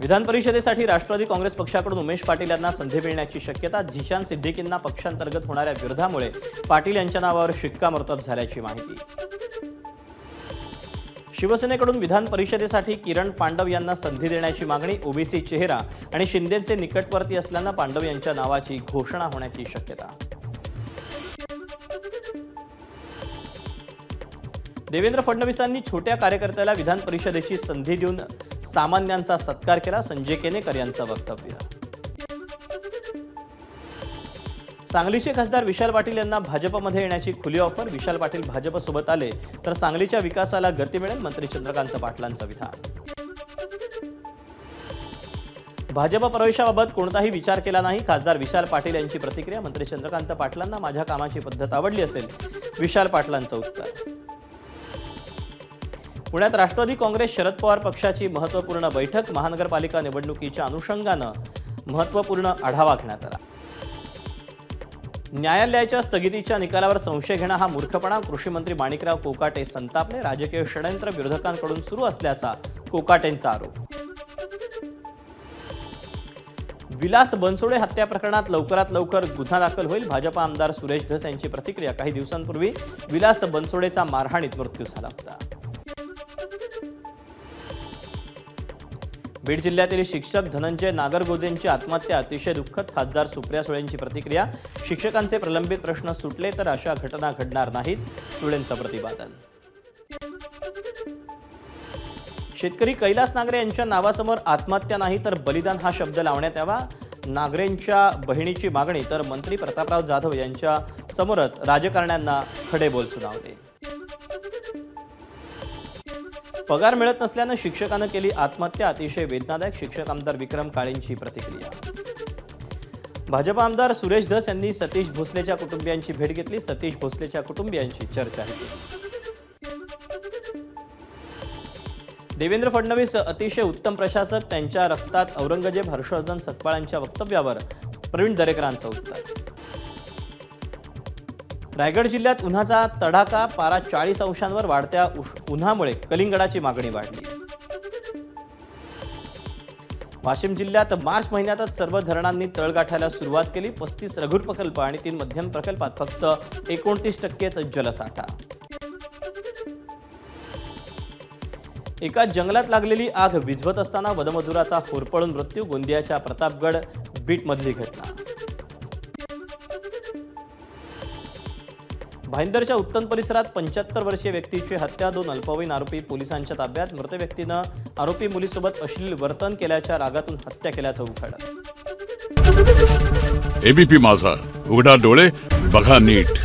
विधान परिषदेसाठी राष्ट्रवादी काँग्रेस पक्षाकडून उमेश पाटील यांना संधी मिळण्याची शक्यता। झिशान सिद्दीकींना पक्षांतर्गत होणाऱ्या विरोधामुळे पाटील यांच्या नावावर शिक्कामोर्तब झाल्याची माहिती। शिवसेनेकडून विधान परिषदेसाठी किरण पांडव यांना संधी देण्याची मागणी। ओबीसी चेहरा आणि शिंदेचे निकटवर्ती असल्याने पांडव यांच्या नावाची घोषणा होण्याची शक्यता। देवेंद्र फडणवीसांनी छोट्या कार्यकर्त्याला विधान परिषदेची संधी देऊन सामान्यांचा सत्कार केला। संजय केनेकर यांचं वक्तव्य। सांगलीचे खासदार विशाल पाटील यांना भाजपमध्ये येण्याची खुली ऑफर। विशाल पाटील भाजपसोबत आले तर सांगलीच्या विकासाला गती मिळेल, मंत्री चंद्रकांत पाटलांचं विधान। भाजप प्रवेशाबाबत कोणताही विचार केला नाही, खासदार विशाल पाटील यांची प्रतिक्रिया। मंत्री चंद्रकांत पाटलांना माझ्या कामाची पद्धत आवडली असेल, विशाल पाटलांचं उत्तर। पुण्यात राष्ट्रवादी काँग्रेस शरद पवार पक्षाची महत्त्वपूर्ण बैठक। महानगरपालिका निवडणुकीच्या अनुषंगाने महत्त्वपूर्ण आढावा घेण्यात आला। न्यायालयाच्या स्थगितीच्या निकालावर संशय घेणं हा मूर्खपणा। कृषी मंत्री माणिकराव कोकाटे संतापले। राजकीय षडयंत्र विरोधकांकडून सुरू असल्याचा कोकाटेंचा आरोप। विलास बनसोडे हत्या प्रकरणात लवकरात लवकर गुन्हा दाखल होईल, भाजप आमदार सुरेश धस यांची प्रतिक्रिया। काही दिवसांपूर्वी विलास बनसोडेचा मारहाणीत मृत्यू झाला होता। बीड जिल्ह्यातील शिक्षक धनंजय नागरगोजेंची आत्महत्या अतिशय दुःखद, खासदार सुप्रिया सुळेंची प्रतिक्रिया। शिक्षकांचे प्रलंबित प्रश्न सुटले तर अशा घटना घडणार नाहीत, सुळेंचं प्रतिपादन। शेतकरी कैलास नागरे यांच्या नावासमोर आत्महत्या नाही तर बलिदान हा शब्द लावण्यात यावा, नागरेंच्या बहिणीची मागणी। तर मंत्री प्रतापराव जाधव यांच्या समोरच राजकारण्यांना खडे बोल सुनावले। पगार मिळत नसल्याने शिक्षकांनी केली आत्महत्या, अतिशय वेदनादायक, शिक्षक आमदार विक्रम काळेंची प्रतिक्रिया। भाजप आमदार सुरेश धस यांनी सतीश भोसलेच्या कुटुंबियांची भेट घेतली। सतीश भोसलेच्या कुटुंबियांशी चर्चा केली। देवेंद्र फडणवीस अतिशय उत्तम प्रशासक, त्यांच्या रक्तात औरंगजेब। हर्षवर्धन सकपाळांच्या वक्तव्यावर प्रवीण दरेकरांचं उत्तर। रायगड जिल्ह्यात उन्हाचा तडाखा, पारा 40 अंशांवर। वाढत्या उन्हामुळे कलिंगडाची मागणी वाढली। वाशिम जिल्ह्यात मार्च महिन्यातच सर्व धरणांनी तळ गाठायला सुरुवात केली। 35 लघु प्रकल्प आणि 3 मध्यम प्रकल्पात फक्त 29%च जलसाठा। एका जंगलात लागलेली आग विझवत असताना वनमजुराचा होरपळून मृत्यू। गोंदियाच्या प्रतापगड बीटमधली घटना। भाईंदरच्या उत्तन परिसरात 75 वर्षीय व्यक्तीची हत्या, 2 अल्पवयीन आरोपी पोलिसांच्या ताब्यात। मृत व्यक्तीनं आरोपी मुलीसोबत अश्लील वर्तन केल्याच्या रागातून हत्या केल्याचं उघड। एबीपी माझा, उघडा डोळे बघा नीट।